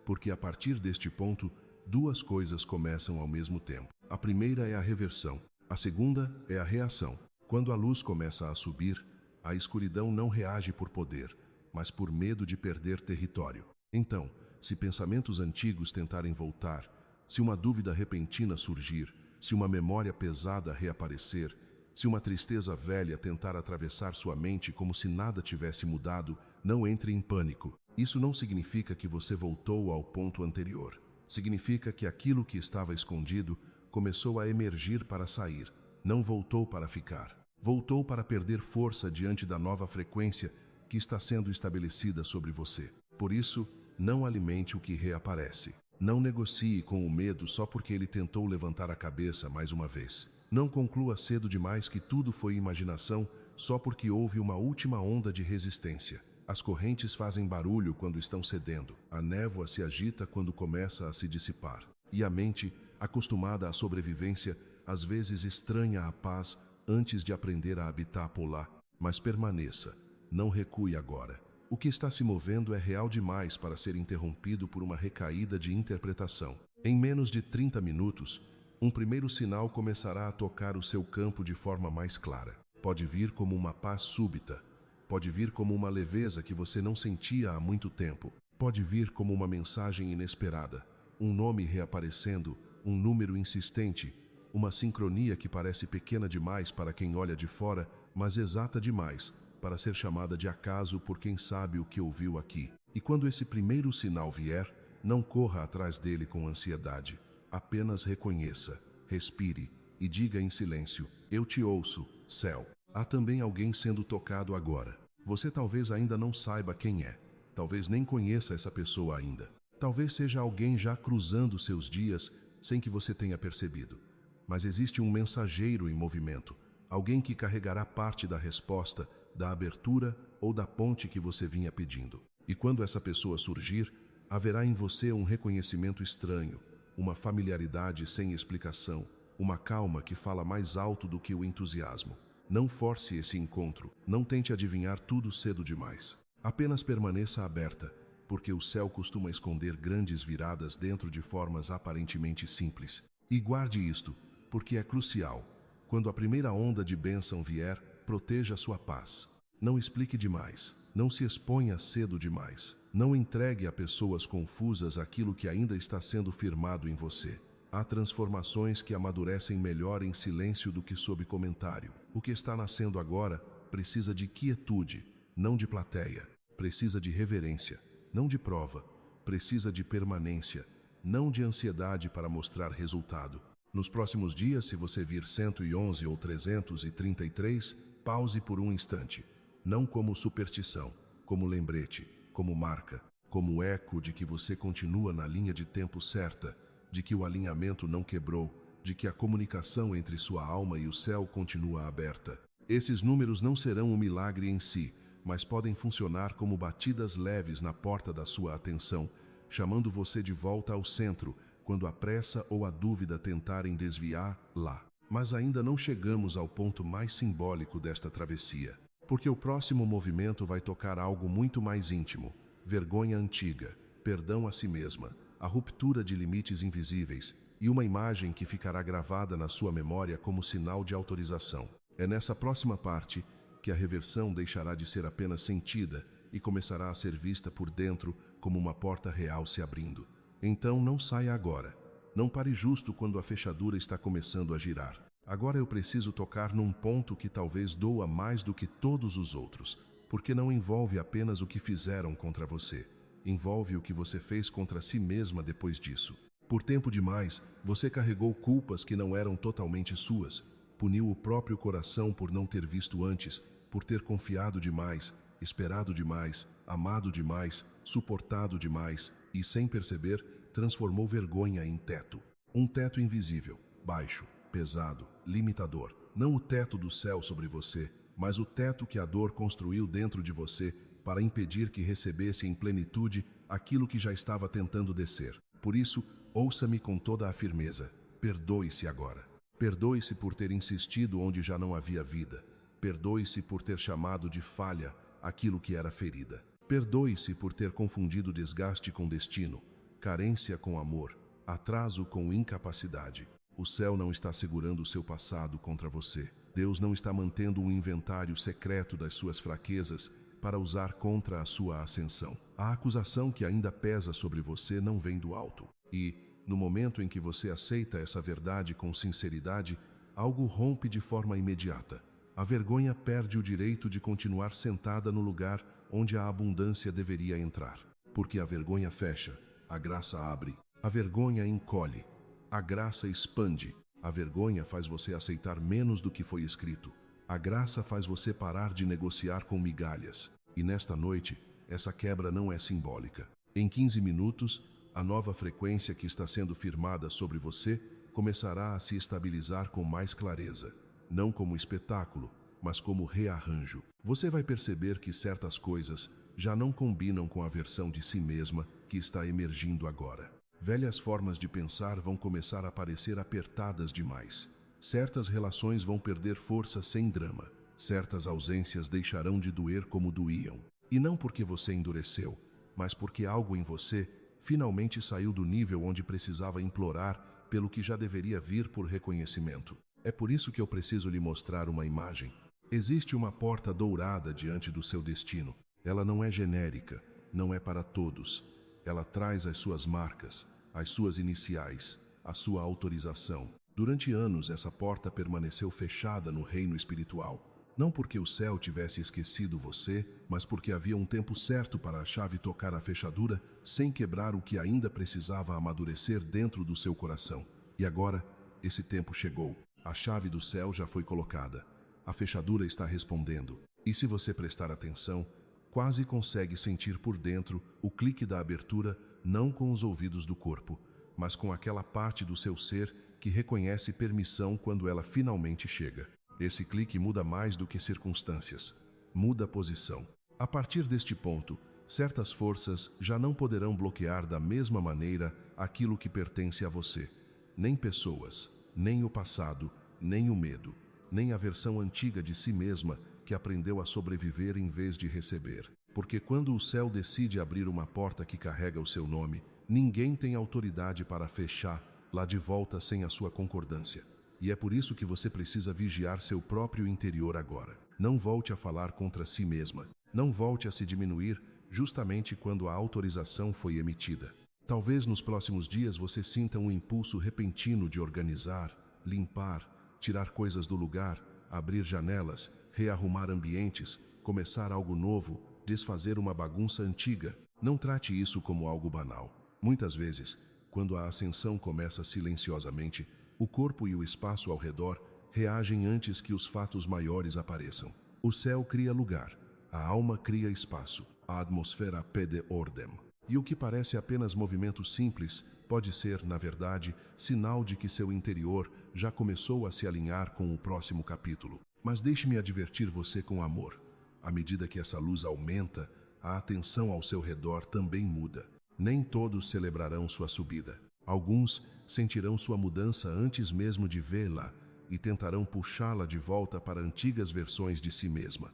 porque a partir deste ponto, duas coisas começam ao mesmo tempo. A primeira é a reversão, a segunda é a reação. Quando a luz começa a subir, a escuridão não reage por poder, mas por medo de perder território. Então, se pensamentos antigos tentarem voltar, se uma dúvida repentina surgir, se uma memória pesada reaparecer, se uma tristeza velha tentar atravessar sua mente como se nada tivesse mudado, não entre em pânico. Isso não significa que você voltou ao ponto anterior. Significa que aquilo que estava escondido começou a emergir para sair. Não voltou para ficar. Voltou para perder força diante da nova frequência que está sendo estabelecida sobre você. Por isso, não alimente o que reaparece. Não negocie com o medo só porque ele tentou levantar a cabeça mais uma vez. Não conclua cedo demais que tudo foi imaginação só porque houve uma última onda de resistência. As correntes fazem barulho quando estão cedendo. A névoa se agita quando começa a se dissipar. E a mente, acostumada à sobrevivência, às vezes estranha a paz antes de aprender a habitar por lá. Mas permaneça. Não recue agora. O que está se movendo é real demais para ser interrompido por uma recaída de interpretação. Em menos de 30 minutos, um primeiro sinal começará a tocar o seu campo de forma mais clara. Pode vir como uma paz súbita. Pode vir como uma leveza que você não sentia há muito tempo. Pode vir como uma mensagem inesperada, um nome reaparecendo, um número insistente, uma sincronia que parece pequena demais para quem olha de fora, mas exata demais para ser chamada de acaso por quem sabe o que ouviu aqui. E quando esse primeiro sinal vier, não corra atrás dele com ansiedade. Apenas reconheça, respire e diga em silêncio: eu te ouço, céu. Há também alguém sendo tocado agora. Você talvez ainda não saiba quem é. Talvez nem conheça essa pessoa ainda. Talvez seja alguém já cruzando seus dias sem que você tenha percebido. Mas existe um mensageiro em movimento. Alguém que carregará parte da resposta, da abertura ou da ponte que você vinha pedindo. E quando essa pessoa surgir, haverá em você um reconhecimento estranho, uma familiaridade sem explicação, uma calma que fala mais alto do que o entusiasmo. Não force esse encontro, não tente adivinhar tudo cedo demais. Apenas permaneça aberta, porque o céu costuma esconder grandes viradas dentro de formas aparentemente simples. E guarde isto, porque é crucial. Quando a primeira onda de bênção vier, proteja sua paz. Não explique demais, não se exponha cedo demais. Não entregue a pessoas confusas aquilo que ainda está sendo firmado em você. Há transformações que amadurecem melhor em silêncio do que sob comentário. O que está nascendo agora precisa de quietude, não de plateia. Precisa de reverência, não de prova. Precisa de permanência, não de ansiedade para mostrar resultado. Nos próximos dias, se você vir 111 ou 333, pause por um instante. Não como superstição, como lembrete, como marca, como eco de que você continua na linha de tempo certa, de que o alinhamento não quebrou, de que a comunicação entre sua alma e o céu continua aberta. Esses números não serão um milagre em si, mas podem funcionar como batidas leves na porta da sua atenção, chamando você de volta ao centro, quando a pressa ou a dúvida tentarem desviar lá. Mas ainda não chegamos ao ponto mais simbólico desta travessia, porque o próximo movimento vai tocar algo muito mais íntimo, vergonha antiga, perdão a si mesma, a ruptura de limites invisíveis e uma imagem que ficará gravada na sua memória como sinal de autorização. É nessa próxima parte que a reversão deixará de ser apenas sentida e começará a ser vista por dentro como uma porta real se abrindo. Então não saia agora. Não pare justo quando a fechadura está começando a girar. Agora eu preciso tocar num ponto que talvez doa mais do que todos os outros, porque não envolve apenas o que fizeram contra você. Envolve o que você fez contra si mesma depois disso. Por tempo demais, você carregou culpas que não eram totalmente suas, puniu o próprio coração por não ter visto antes, por ter confiado demais, esperado demais, amado demais, suportado demais e, sem perceber, transformou vergonha em teto. Um teto invisível, baixo, pesado, limitador. Não o teto do céu sobre você, mas o teto que a dor construiu dentro de você para impedir que recebesse em plenitude aquilo que já estava tentando descer. Por isso, ouça-me com toda a firmeza. Perdoe-se agora. Perdoe-se por ter insistido onde já não havia vida. Perdoe-se por ter chamado de falha aquilo que era ferida. Perdoe-se por ter confundido desgaste com destino, carência com amor, atraso com incapacidade. O céu não está segurando o seu passado contra você. Deus não está mantendo um inventário secreto das suas fraquezas para usar contra a sua ascensão. A acusação que ainda pesa sobre você não vem do alto. E, no momento em que você aceita essa verdade com sinceridade, algo rompe de forma imediata. A vergonha perde o direito de continuar sentada no lugar onde a abundância deveria entrar. Porque a vergonha fecha, a graça abre. A vergonha encolhe, a graça expande. A vergonha faz você aceitar menos do que foi escrito. A graça faz você parar de negociar com migalhas. E nesta noite, essa quebra não é simbólica. Em 15 minutos, a nova frequência que está sendo firmada sobre você começará a se estabilizar com mais clareza. Não como espetáculo, mas como rearranjo. Você vai perceber que certas coisas já não combinam com a versão de si mesma que está emergindo agora. Velhas formas de pensar vão começar a parecer apertadas demais. Certas relações vão perder força sem drama. Certas ausências deixarão de doer como doíam. E não porque você endureceu, mas porque algo em você finalmente saiu do nível onde precisava implorar pelo que já deveria vir por reconhecimento. É por isso que eu preciso lhe mostrar uma imagem. Existe uma porta dourada diante do seu destino. Ela não é genérica, não é para todos. Ela traz as suas marcas, as suas iniciais, a sua autorização. Durante anos, essa porta permaneceu fechada no reino espiritual. Não porque o céu tivesse esquecido você, mas porque havia um tempo certo para a chave tocar a fechadura sem quebrar o que ainda precisava amadurecer dentro do seu coração. E agora, esse tempo chegou. A chave do céu já foi colocada. A fechadura está respondendo. E se você prestar atenção, quase consegue sentir por dentro o clique da abertura, não com os ouvidos do corpo, mas com aquela parte do seu ser que reconhece permissão quando ela finalmente chega. Esse clique muda mais do que circunstâncias. Muda a posição. A partir deste ponto, certas forças já não poderão bloquear da mesma maneira aquilo que pertence a você. Nem pessoas, nem o passado, nem o medo, nem a versão antiga de si mesma que aprendeu a sobreviver em vez de receber. Porque quando o céu decide abrir uma porta que carrega o seu nome, ninguém tem autoridade para fechar lá de volta sem a sua concordância. E é por isso que você precisa vigiar seu próprio interior agora. Não volte a falar contra si mesma. Não volte a se diminuir justamente quando a autorização foi emitida. Talvez nos próximos dias você sinta um impulso repentino de organizar, limpar, tirar coisas do lugar, abrir janelas, rearrumar ambientes, começar algo novo, desfazer uma bagunça antiga. Não trate isso como algo banal. Muitas vezes, quando a ascensão começa silenciosamente, o corpo e o espaço ao redor reagem antes que os fatos maiores apareçam. O céu cria lugar, a alma cria espaço, a atmosfera pede ordem. E o que parece apenas movimento simples pode ser, na verdade, sinal de que seu interior já começou a se alinhar com o próximo capítulo. Mas deixe-me advertir você com amor. À medida que essa luz aumenta, a atenção ao seu redor também muda. Nem todos celebrarão sua subida. Alguns sentirão sua mudança antes mesmo de vê-la e tentarão puxá-la de volta para antigas versões de si mesma.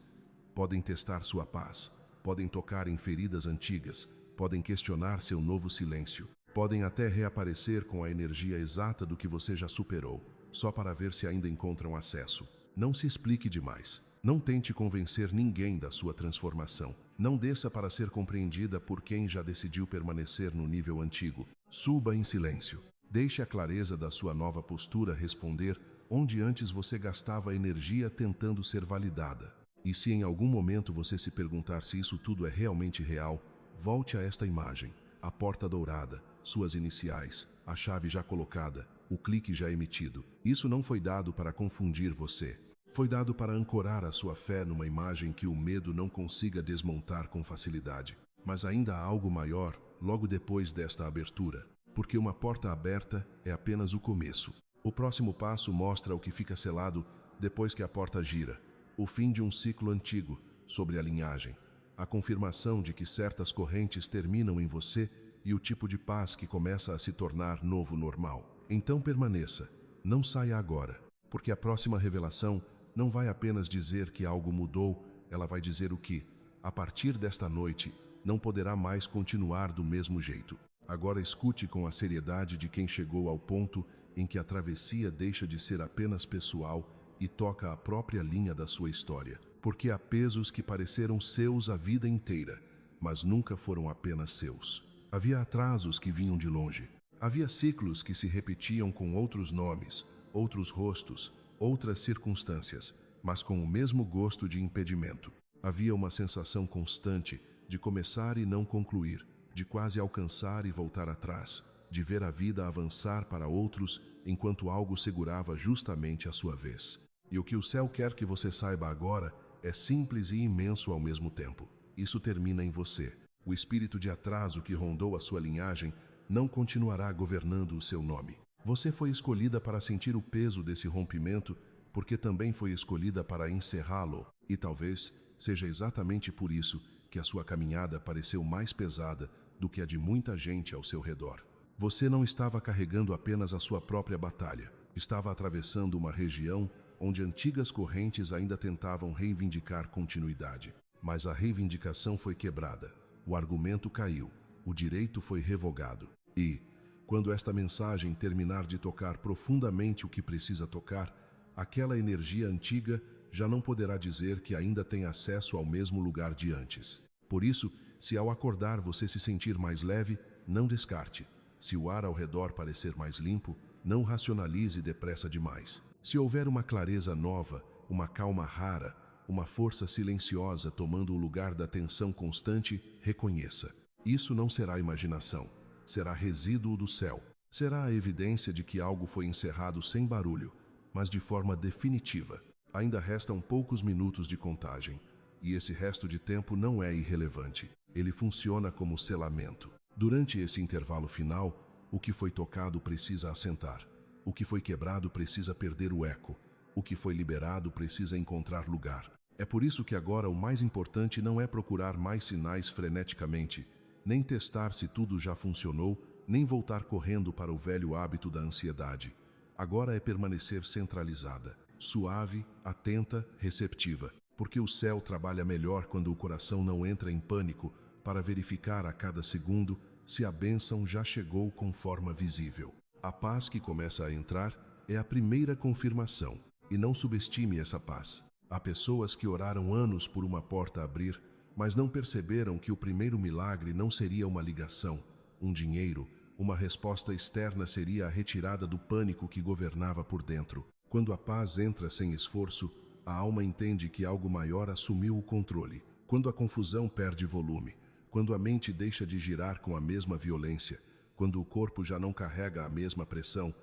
Podem testar sua paz, podem tocar em feridas antigas, podem questionar seu novo silêncio, podem até reaparecer com a energia exata do que você já superou, só para ver se ainda encontram acesso. Não se explique demais. Não tente convencer ninguém da sua transformação. Não desça para ser compreendida por quem já decidiu permanecer no nível antigo. Suba em silêncio. Deixe a clareza da sua nova postura responder onde antes você gastava energia tentando ser validada. E se em algum momento você se perguntar se isso tudo é realmente real, volte a esta imagem, a porta dourada, suas iniciais, a chave já colocada, o clique já emitido. Isso não foi dado para confundir você. Foi dado para ancorar a sua fé numa imagem que o medo não consiga desmontar com facilidade. Mas ainda há algo maior logo depois desta abertura, porque uma porta aberta é apenas o começo. O próximo passo mostra o que fica selado depois que a porta gira, o fim de um ciclo antigo sobre a linhagem, a confirmação de que certas correntes terminam em você e o tipo de paz que começa a se tornar novo normal. Então permaneça, não saia agora, porque a próxima revelação não vai apenas dizer que algo mudou, ela vai dizer o que, a partir desta noite, não poderá mais continuar do mesmo jeito. Agora escute com a seriedade de quem chegou ao ponto em que a travessia deixa de ser apenas pessoal e toca a própria linha da sua história. Porque há pesos que pareceram seus a vida inteira, mas nunca foram apenas seus. Havia atrasos que vinham de longe. Havia ciclos que se repetiam com outros nomes, outros rostos, outras circunstâncias, mas com o mesmo gosto de impedimento. Havia uma sensação constante de começar e não concluir, de quase alcançar e voltar atrás, de ver a vida avançar para outros enquanto algo segurava justamente a sua vez. E o que o céu quer que você saiba agora é simples e imenso ao mesmo tempo. Isso termina em você. O espírito de atraso que rondou a sua linhagem não continuará governando o seu nome. Você foi escolhida para sentir o peso desse rompimento, porque também foi escolhida para encerrá-lo, e talvez seja exatamente por isso que a sua caminhada pareceu mais pesada do que a de muita gente ao seu redor. Você não estava carregando apenas a sua própria batalha, estava atravessando uma região onde antigas correntes ainda tentavam reivindicar continuidade. Mas a reivindicação foi quebrada, o argumento caiu, o direito foi revogado. E, quando esta mensagem terminar de tocar profundamente o que precisa tocar, aquela energia antiga já não poderá dizer que ainda tem acesso ao mesmo lugar de antes. Por isso, se ao acordar você se sentir mais leve, não descarte. Se o ar ao redor parecer mais limpo, não racionalize depressa demais. Se houver uma clareza nova, uma calma rara, uma força silenciosa tomando o lugar da tensão constante, reconheça. Isso não será imaginação. Será resíduo do céu. Será a evidência de que algo foi encerrado sem barulho, mas de forma definitiva. Ainda restam poucos minutos de contagem, e esse resto de tempo não é irrelevante. Ele funciona como selamento. Durante esse intervalo final, o que foi tocado precisa assentar. O que foi quebrado precisa perder o eco. O que foi liberado precisa encontrar lugar. É por isso que agora o mais importante não é procurar mais sinais freneticamente, nem testar se tudo já funcionou, nem voltar correndo para o velho hábito da ansiedade. Agora é permanecer centralizada, suave, atenta, receptiva, porque o céu trabalha melhor quando o coração não entra em pânico para verificar a cada segundo se a bênção já chegou com forma visível. A paz que começa a entrar é a primeira confirmação, e não subestime essa paz. Há pessoas que oraram anos por uma porta abrir, mas não perceberam que o primeiro milagre não seria uma ligação, um dinheiro, uma resposta externa seria a retirada do pânico que governava por dentro. Quando a paz entra sem esforço, a alma entende que algo maior assumiu o controle. Quando a confusão perde volume, quando a mente deixa de girar com a mesma violência, quando o corpo já não carrega a mesma pressão,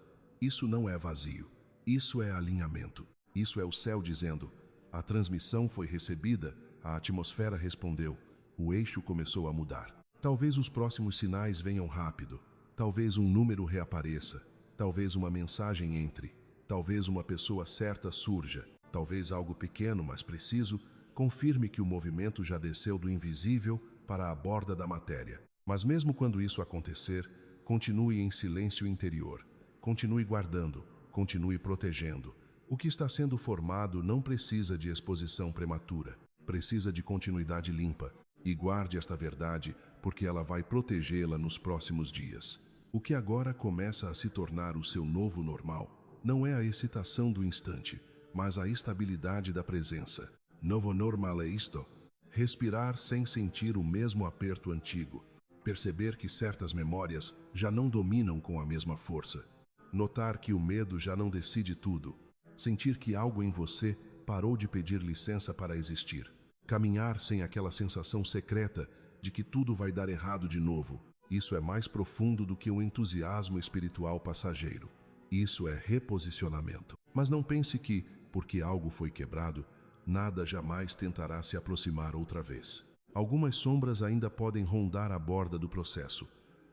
isso não é vazio, isso é alinhamento. Isso é o céu dizendo: a transmissão foi recebida, a atmosfera respondeu, o eixo começou a mudar. Talvez os próximos sinais venham rápido, talvez um número reapareça, talvez uma mensagem entre, talvez uma pessoa certa surja, talvez algo pequeno, mas preciso, confirme que o movimento já desceu do invisível para a borda da matéria. Mas mesmo quando isso acontecer, continue em silêncio interior, continue guardando, continue protegendo. O que está sendo formado não precisa de exposição prematura, precisa de continuidade limpa. E guarde esta verdade, porque ela vai protegê-la nos próximos dias. O que agora começa a se tornar o seu novo normal não é a excitação do instante, mas a estabilidade da presença. Novo normal é isto: respirar sem sentir o mesmo aperto antigo. Perceber que certas memórias já não dominam com a mesma força. Notar que o medo já não decide tudo. Sentir que algo em você parou de pedir licença para existir. Caminhar sem aquela sensação secreta de que tudo vai dar errado de novo. Isso é mais profundo do que um entusiasmo espiritual passageiro. Isso é reposicionamento. Mas não pense que, porque algo foi quebrado, nada jamais tentará se aproximar outra vez. Algumas sombras ainda podem rondar a borda do processo.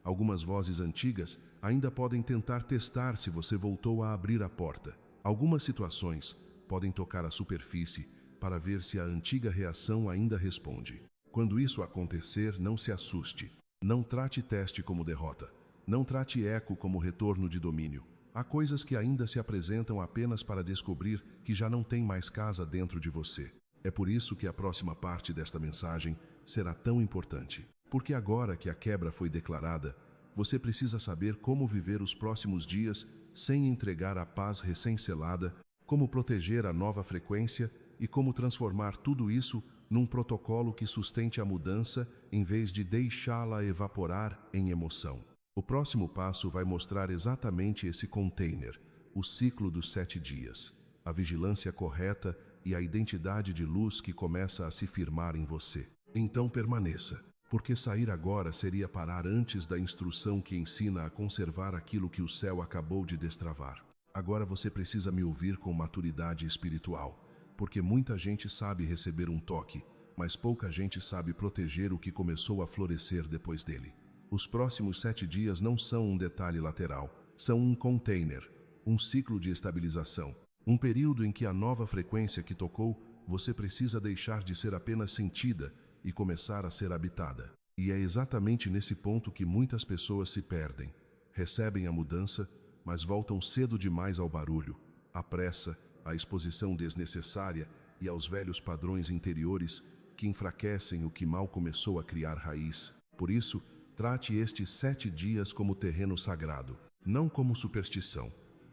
Algumas vozes antigas ainda podem tentar testar se você voltou a abrir a porta. Algumas situações podem tocar a superfície para ver se a antiga reação ainda responde. Quando isso acontecer, não se assuste. Não trate teste como derrota. Não trate eco como retorno de domínio. Há coisas que ainda se apresentam apenas para descobrir que já não tem mais casa dentro de você. É por isso que a próxima parte desta mensagem será tão importante. Porque agora que a quebra foi declarada, você precisa saber como viver os próximos dias sem entregar a paz recém-selada, como proteger a nova frequência e como transformar tudo isso num protocolo que sustente a mudança em vez de deixá-la evaporar em emoção. O próximo passo vai mostrar exatamente esse container, o ciclo dos 7 dias, a vigilância correta e a identidade de luz que começa a se firmar em você. Então permaneça, porque sair agora seria parar antes da instrução que ensina a conservar aquilo que o céu acabou de destravar. Agora você precisa me ouvir com maturidade espiritual, porque muita gente sabe receber um toque, mas pouca gente sabe proteger o que começou a florescer depois dele. Os próximos 7 dias não são um detalhe lateral, são um container, um ciclo de estabilização, um período em que a nova frequência que tocou, você precisa deixar de ser apenas sentida e começar a ser habitada. E é exatamente nesse ponto que muitas pessoas se perdem. Recebem a mudança, mas voltam cedo demais ao barulho, à pressa, à exposição desnecessária e aos velhos padrões interiores que enfraquecem o que mal começou a criar raiz. Por isso, trate estes 7 dias como terreno sagrado, não como superstição,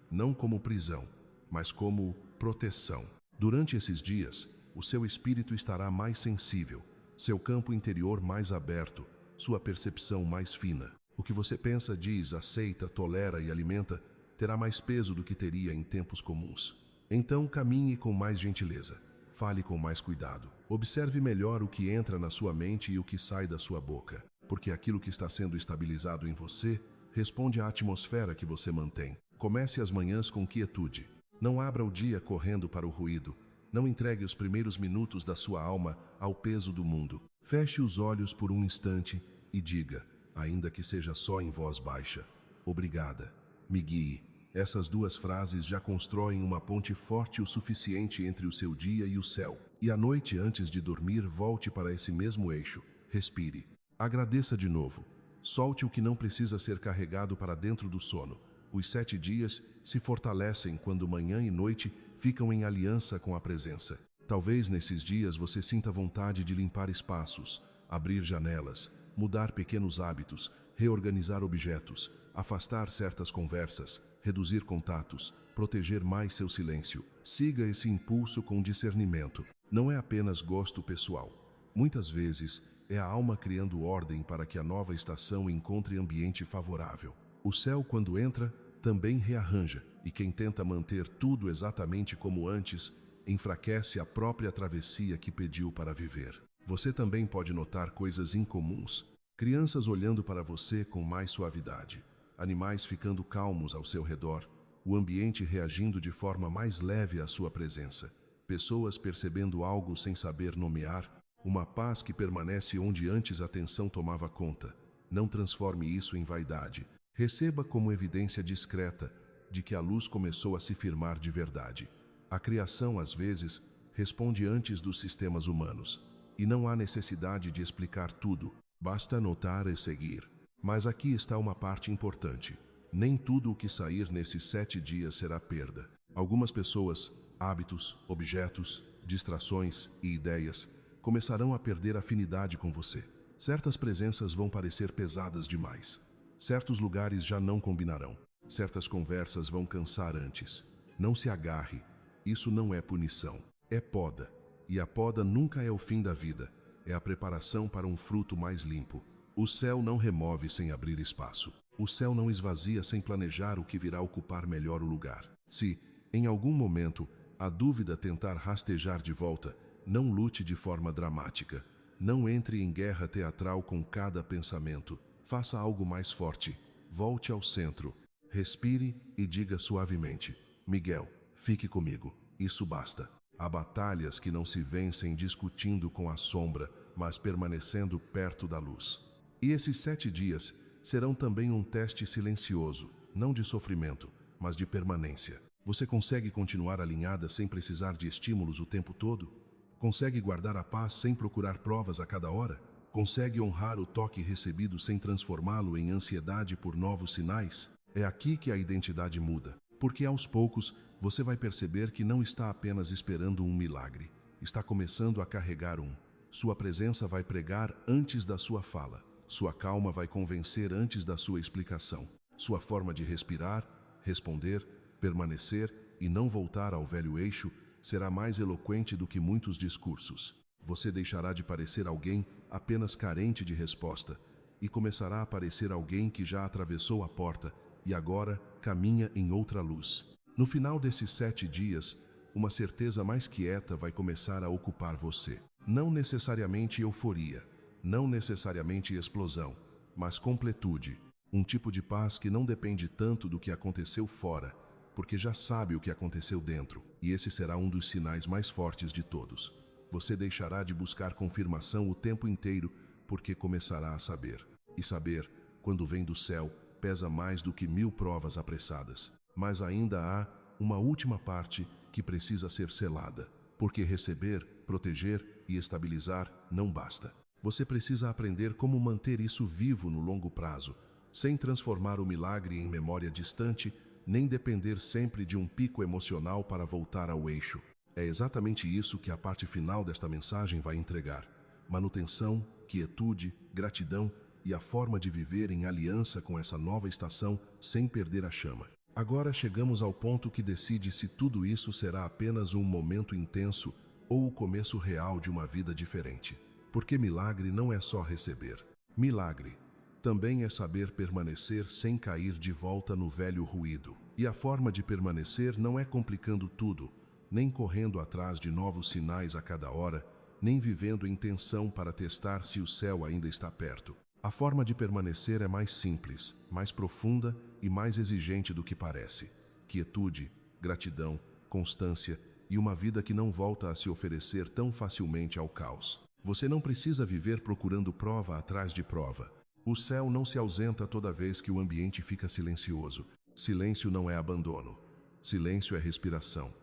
não como prisão, mas como proteção. Durante esses dias, o seu espírito estará mais sensível, seu campo interior mais aberto, sua percepção mais fina. O que você pensa, diz, aceita, tolera e alimenta terá mais peso do que teria em tempos comuns. Então caminhe com mais gentileza, fale com mais cuidado, observe melhor o que entra na sua mente e o que sai da sua boca, porque aquilo que está sendo estabilizado em você responde à atmosfera que você mantém. Comece as manhãs com quietude. Não abra o dia correndo para o ruído. Não entregue os primeiros minutos da sua alma ao peso do mundo. Feche os olhos por um instante e diga, ainda que seja só em voz baixa: obrigada, me guie. Essas 2 frases já constroem uma ponte forte o suficiente entre o seu dia e o céu. E à noite, antes de dormir, volte para esse mesmo eixo. Respire. Agradeça de novo. Solte o que não precisa ser carregado para dentro do sono. Os 7 dias se fortalecem quando manhã e noite ficam em aliança com a presença. Talvez nesses dias você sinta vontade de limpar espaços, abrir janelas, mudar pequenos hábitos, reorganizar objetos, afastar certas conversas, reduzir contatos, proteger mais seu silêncio. Siga esse impulso com discernimento. Não é apenas gosto pessoal. Muitas vezes é a alma criando ordem para que a nova estação encontre ambiente favorável. O céu, quando entra, também rearranja, e quem tenta manter tudo exatamente como antes, enfraquece a própria travessia que pediu para viver. Você também pode notar coisas incomuns. Crianças olhando para você com mais suavidade, animais ficando calmos ao seu redor, o ambiente reagindo de forma mais leve à sua presença, pessoas percebendo algo sem saber nomear, uma paz que permanece onde antes a tensão tomava conta. Não transforme isso em vaidade. Receba como evidência discreta de que a luz começou a se firmar de verdade. A criação, às vezes, responde antes dos sistemas humanos, e não há necessidade de explicar tudo, basta notar e seguir. Mas aqui está uma parte importante. Nem tudo o que sair nesses 7 dias será perda. Algumas pessoas, hábitos, objetos, distrações e ideias começarão a perder afinidade com você. Certas presenças vão parecer pesadas demais. Certos lugares já não combinarão. Certas conversas vão cansar antes. Não se agarre. Isso não é punição. É poda. E a poda nunca é o fim da vida. É a preparação para um fruto mais limpo. O céu não remove sem abrir espaço. O céu não esvazia sem planejar o que virá ocupar melhor o lugar. Se, em algum momento, a dúvida tentar rastejar de volta, não lute de forma dramática. Não entre em guerra teatral com cada pensamento. Faça algo mais forte. Volte ao centro. Respire e diga suavemente: Miguel, fique comigo. Isso basta. Há batalhas que não se vencem discutindo com a sombra, mas permanecendo perto da luz. E esses 7 dias serão também um teste silencioso, não de sofrimento, mas de permanência. Você consegue continuar alinhada sem precisar de estímulos o tempo todo? Consegue guardar a paz sem procurar provas a cada hora? Consegue honrar o toque recebido sem transformá-lo em ansiedade por novos sinais? É aqui que a identidade muda, porque aos poucos você vai perceber que não está apenas esperando um milagre, está começando a carregar um. Sua presença vai pregar antes da sua fala. Sua calma vai convencer antes da sua explicação. Sua forma de respirar, responder, permanecer e não voltar ao velho eixo será mais eloquente do que muitos discursos. Você deixará de parecer alguém apenas carente de resposta e começará a parecer alguém que já atravessou a porta e agora caminha em outra luz. No final desses 7 dias, uma certeza mais quieta vai começar a ocupar você. Não necessariamente euforia, não necessariamente explosão, mas completude. Um tipo de paz que não depende tanto do que aconteceu fora, porque já sabe o que aconteceu dentro, e esse será um dos sinais mais fortes de todos. Você deixará de buscar confirmação o tempo inteiro, porque começará a saber. E saber, quando vem do céu, pesa mais do que 1000 provas apressadas. Mas ainda há uma última parte que precisa ser selada, porque receber, proteger e estabilizar não basta. Você precisa aprender como manter isso vivo no longo prazo, sem transformar o milagre em memória distante, nem depender sempre de um pico emocional para voltar ao eixo. É exatamente isso que a parte final desta mensagem vai entregar: manutenção, quietude, gratidão e a forma de viver em aliança com essa nova estação sem perder a chama. Agora chegamos ao ponto que decide se tudo isso será apenas um momento intenso ou o começo real de uma vida diferente. Porque milagre não é só receber. Milagre também é saber permanecer sem cair de volta no velho ruído. E a forma de permanecer não é complicando tudo, nem correndo atrás de novos sinais a cada hora, nem vivendo em tensão para testar se o céu ainda está perto. A forma de permanecer é mais simples, mais profunda e mais exigente do que parece. Quietude, gratidão, constância e uma vida que não volta a se oferecer tão facilmente ao caos. Você não precisa viver procurando prova atrás de prova. O céu não se ausenta toda vez que o ambiente fica silencioso. Silêncio não é abandono. Silêncio é respiração.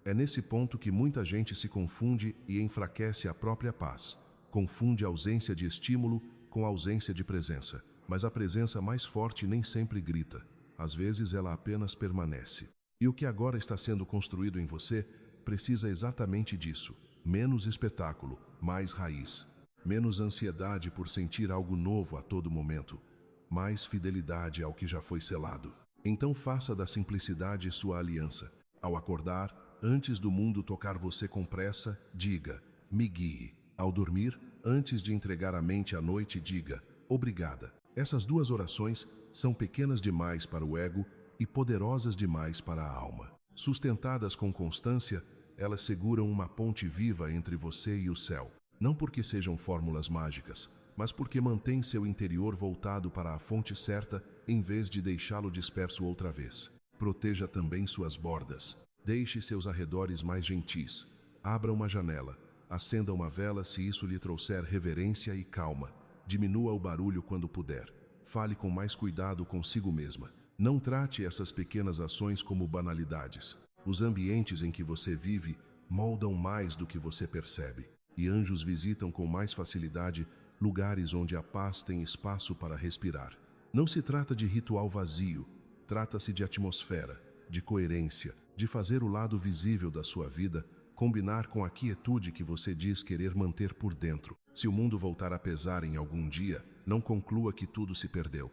É nesse ponto que muita gente se confunde e enfraquece a própria paz. Confunde ausência de estímulo com ausência de presença. Mas a presença mais forte nem sempre grita. Às vezes ela apenas permanece. E o que agora está sendo construído em você precisa exatamente disso. Menos espetáculo, mais raiz. Menos ansiedade por sentir algo novo a todo momento. Mais fidelidade ao que já foi selado. Então faça da simplicidade sua aliança. Ao acordar, antes do mundo tocar você com pressa, diga: me guie. Ao dormir, antes de entregar a mente à noite, diga: obrigada. Essas 2 orações são pequenas demais para o ego e poderosas demais para a alma. Sustentadas com constância, elas seguram uma ponte viva entre você e o céu. Não porque sejam fórmulas mágicas, mas porque mantêm seu interior voltado para a fonte certa em vez de deixá-lo disperso outra vez. Proteja também suas bordas. Deixe seus arredores mais gentis. Abra uma janela. Acenda uma vela se isso lhe trouxer reverência e calma. Diminua o barulho quando puder. Fale com mais cuidado consigo mesma. Não trate essas pequenas ações como banalidades. Os ambientes em que você vive moldam mais do que você percebe. E anjos visitam com mais facilidade lugares onde a paz tem espaço para respirar. Não se trata de ritual vazio. Trata-se de atmosfera, de coerência, de fazer o lado visível da sua vida combinar com a quietude que você diz querer manter por dentro. Se o mundo voltar a pesar em algum dia, não conclua que tudo se perdeu.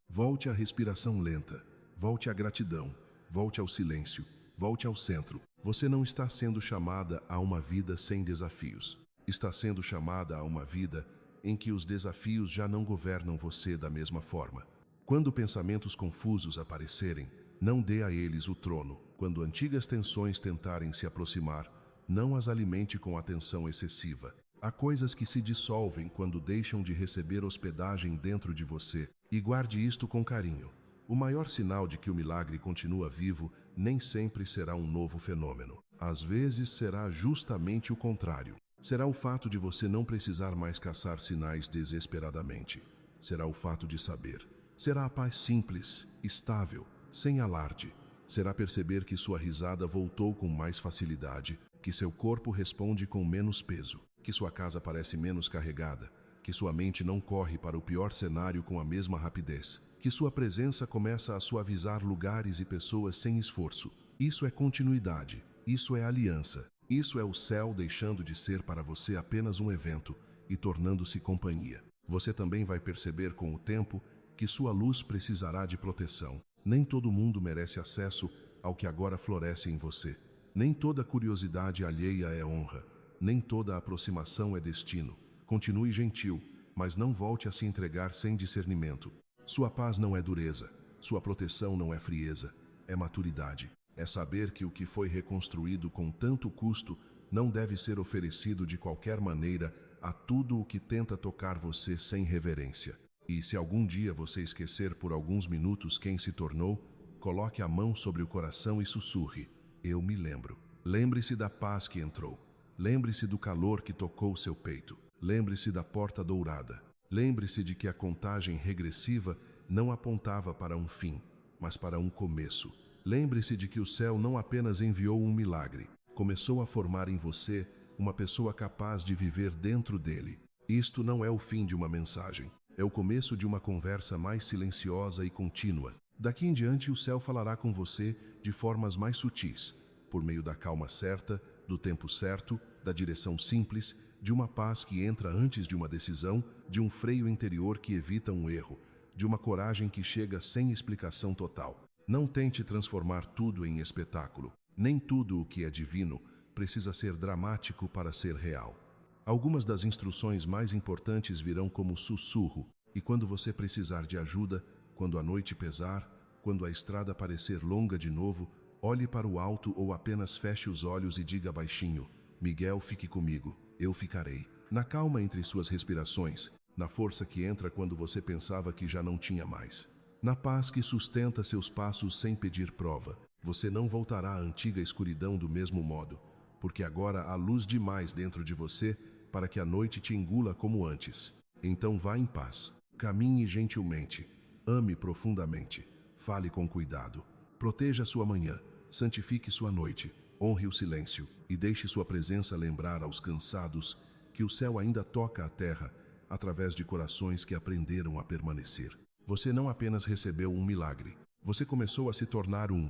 Volte à respiração lenta, volte à gratidão, volte ao silêncio, volte ao centro. Você não está sendo chamada a uma vida sem desafios. Está sendo chamada a uma vida em que os desafios já não governam você da mesma forma. Quando pensamentos confusos aparecerem, não dê a eles o trono. Quando antigas tensões tentarem se aproximar, não as alimente com atenção excessiva. Há coisas que se dissolvem quando deixam de receber hospedagem dentro de você, e guarde isto com carinho. O maior sinal de que o milagre continua vivo nem sempre será um novo fenômeno. Às vezes será justamente o contrário. Será o fato de você não precisar mais caçar sinais desesperadamente. Será o fato de saber. Será a paz simples, estável, sem alarde. Será perceber que sua risada voltou com mais facilidade, que seu corpo responde com menos peso, que sua casa parece menos carregada, que sua mente não corre para o pior cenário com a mesma rapidez, que sua presença começa a suavizar lugares e pessoas sem esforço. Isso é continuidade, isso é aliança, isso é o céu deixando de ser para você apenas um evento e tornando-se companhia. Você também vai perceber com o tempo que sua luz precisará de proteção. Nem todo mundo merece acesso ao que agora floresce em você. Nem toda curiosidade alheia é honra. Nem toda aproximação é destino. Continue gentil, mas não volte a se entregar sem discernimento. Sua paz não é dureza. Sua proteção não é frieza. É maturidade. É saber que o que foi reconstruído com tanto custo não deve ser oferecido de qualquer maneira a tudo o que tenta tocar você sem reverência. E se algum dia você esquecer por alguns minutos quem se tornou, coloque a mão sobre o coração e sussurre: eu me lembro. Lembre-se da paz que entrou. Lembre-se do calor que tocou seu peito. Lembre-se da porta dourada. Lembre-se de que a contagem regressiva não apontava para um fim, mas para um começo. Lembre-se de que o céu não apenas enviou um milagre, começou a formar em você uma pessoa capaz de viver dentro dele. Isto não é o fim de uma mensagem. É o começo de uma conversa mais silenciosa e contínua. Daqui em diante o céu falará com você de formas mais sutis, por meio da calma certa, do tempo certo, da direção simples, de uma paz que entra antes de uma decisão, de um freio interior que evita um erro, de uma coragem que chega sem explicação total. Não tente transformar tudo em espetáculo. Nem tudo o que é divino precisa ser dramático para ser real. Algumas das instruções mais importantes virão como sussurro, e quando você precisar de ajuda, quando a noite pesar, quando a estrada parecer longa de novo, olhe para o alto ou apenas feche os olhos e diga baixinho: Miguel, fique comigo, eu ficarei. Na calma entre suas respirações, na força que entra quando você pensava que já não tinha mais. Na paz que sustenta seus passos sem pedir prova, você não voltará à antiga escuridão do mesmo modo, porque agora há luz demais dentro de você para que a noite te engula como antes. Então vá em paz, caminhe gentilmente, ame profundamente, fale com cuidado, proteja sua manhã, santifique sua noite, honre o silêncio e deixe sua presença lembrar aos cansados que o céu ainda toca a terra através de corações que aprenderam a permanecer. Você não apenas recebeu um milagre, você começou a se tornar um.